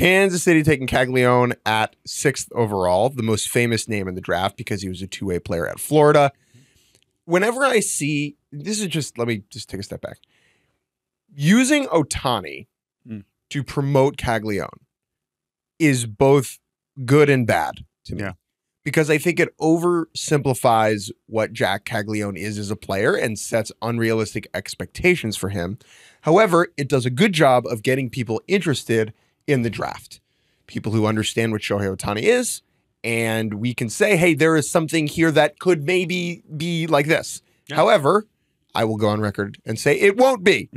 Kansas City taking Caglianone at 6th overall, the most famous name in the draft because he was a two-way player at Florida. Whenever I see, let me just take a step back. Using Ohtani to promote Caglianone is both good and bad to me. Yeah. Because I think it oversimplifies what Jac Caglianone is as a player and sets unrealistic expectations for him. However, it does a good job of getting people interested in the draft. People who understand what Shohei Ohtani is, and we can say, hey, there is something here that could maybe be like this. Yeah. However, I will go on record and say it won't be.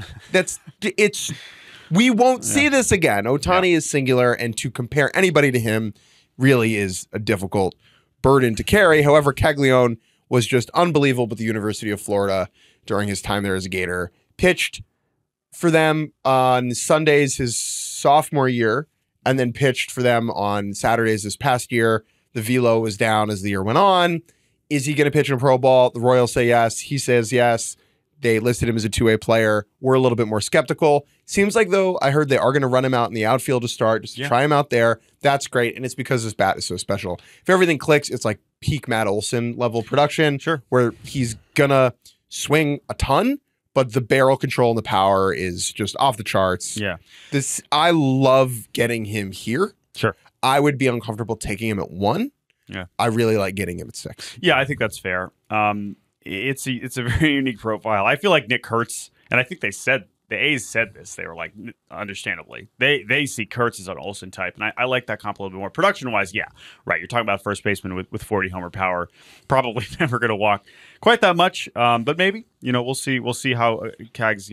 We won't see this again. Ohtani is singular, and to compare anybody to him really is a difficult burden to carry. However, Caglianone was just unbelievable at the University of Florida during his time there as a Gator. Pitched for them on Sundays his sophomore year, and then pitched for them on Saturdays this past year. The velo was down as the year went on. Is he going to pitch in a pro ball? The Royals say yes. He says yes. They listed him as a two-way player. We're a little bit more skeptical. Seems like, though, I heard they are going to run him out in the outfield to start, just to try him out there. That's great, and it's because his bat is so special. If everything clicks, it's like peak Matt Olson level production, where he's going to swing a ton, but the barrel control and the power is just off the charts. Yeah. I love getting him here. Sure. I would be uncomfortable taking him at 1. Yeah. I really like getting him at 6. Yeah, I think that's fair. It's a very unique profile. I feel like Nick Kurtz, and I think the A's said this. They were like, understandably, they see Kurtz as an Olsen type, and I like that comp a little bit more. Production-wise, yeah, right. You're talking about first baseman with 40 homer power. Probably never going to walk quite that much, but maybe. We'll see how Cag's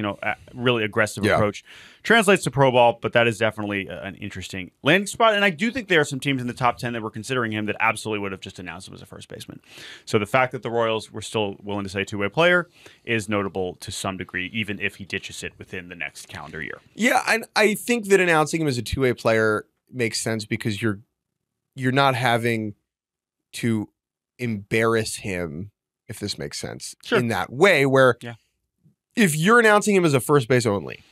really aggressive approach translates to pro ball, but that is definitely an interesting landing spot. And I do think there are some teams in the top 10 that were considering him that absolutely would have just announced him as a first baseman. So the fact that the Royals were still willing to say two-way player is notable to some degree, even if he ditches it within the next calendar year. Yeah, and I think that announcing him as a two-way player makes sense because you're not having to embarrass him, if this makes sense, in that way where if you're announcing him as a first base only,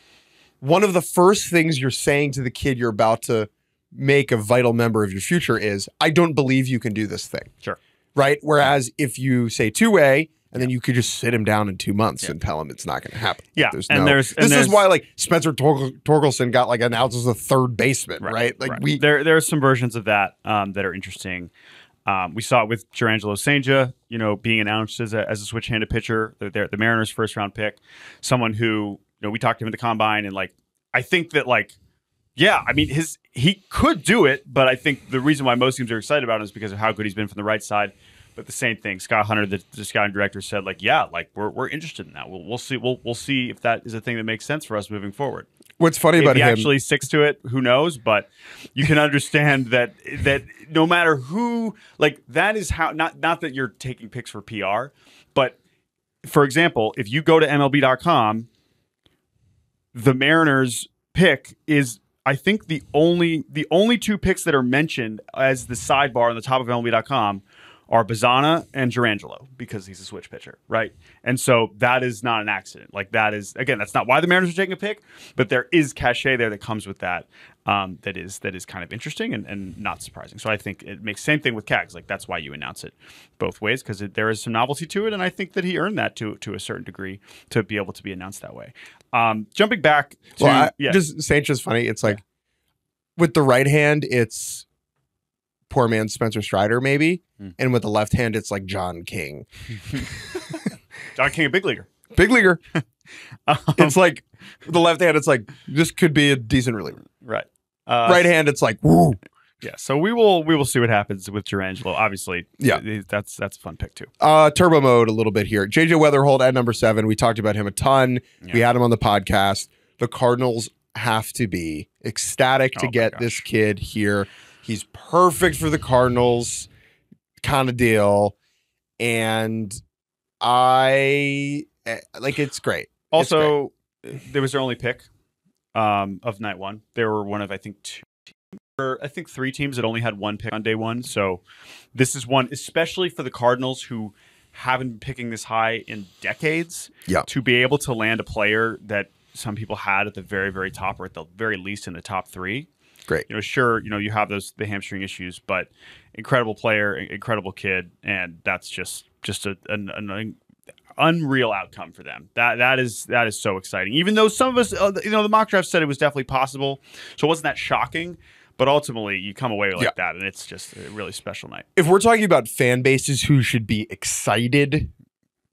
one of the first things you're saying to the kid you're about to make a vital member of your future is, I don't believe you can do this thing. Sure. Right? Whereas if you say two-way, and then you could just sit him down in 2 months and tell him it's not going to happen. Yeah. This is why like Spencer Torkelson got like announced as a third baseman, right? Like there are some versions of that that are interesting. We saw it with Jurangelo St. Being announced as a switch-handed pitcher, the Mariners' first-round pick, someone who we talked to him at the combine, and I think that he could do it, but I think the reason why most teams are excited about him is because of how good he's been from the right side. But the same thing, Scott Hunter, the scouting director, said we're interested in that. We'll see. We'll see if that is a thing that makes sense for us moving forward. What's funny about him, if he actually sticks to it, who knows? But you can understand that no matter who, that is how. Not that you're taking picks for PR, but for example, if you go to MLB.com, the Mariners pick is, I think, the only 2 picks that are mentioned as the sidebar on the top of MLB.com are Bazana and Jurangelo, because he's a switch pitcher, right? And so that is not an accident. That is, again, that's not why the Mariners are taking a pick, but there is cachet there that comes with that that is kind of interesting and not surprising. So I think it makes same thing with Cags. That's why you announce it both ways, because there is some novelty to it, and I think that he earned that to a certain degree to be able to be announced that way. Jumping back to... just Sancho's funny. It's with the right hand, it's poor man Spencer Strider, maybe. And with the left hand, it's like John King. John King, a big leaguer. Big leaguer. It's like, with the left hand, it's like, this could be a decent reliever. Right. Right hand, it's like, woo. Yeah, so we will see what happens with Jurangelo. Obviously, that's a fun pick too. Turbo mode a little bit here. JJ Weatherhold at number 7. We talked about him a ton. Yeah. We had him on the podcast. The Cardinals have to be ecstatic to get this kid here. He's perfect for the Cardinals kind of deal. And it's great. Also, there was their only pick of night one. They were one of, I think, 3 teams that only had 1 pick on day 1. So this is one, especially for the Cardinals, who haven't been picking this high in decades, to be able to land a player that some people had at the very, very top, or at the very least in the top 3. Great. Sure, you have the hamstring issues, but incredible player, incredible kid, and that's just an unreal outcome for them. That is so exciting. Even though some of us, the mock draft said it was definitely possible, so it wasn't that shocking. But ultimately, you come away like that, and it's just a really special night. If we're talking about fan bases who should be excited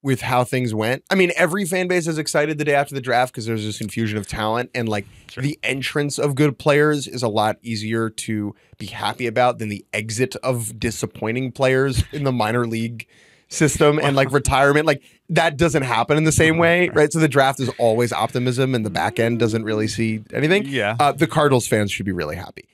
with how things went, I mean, every fan base is excited the day after the draft because there's this infusion of talent, and the entrance of good players is a lot easier to be happy about than the exit of disappointing players in the minor league system and retirement. That doesn't happen in the same way, right? So the draft is always optimism, and the back end doesn't really see anything. Yeah. The Cardinals fans should be really happy.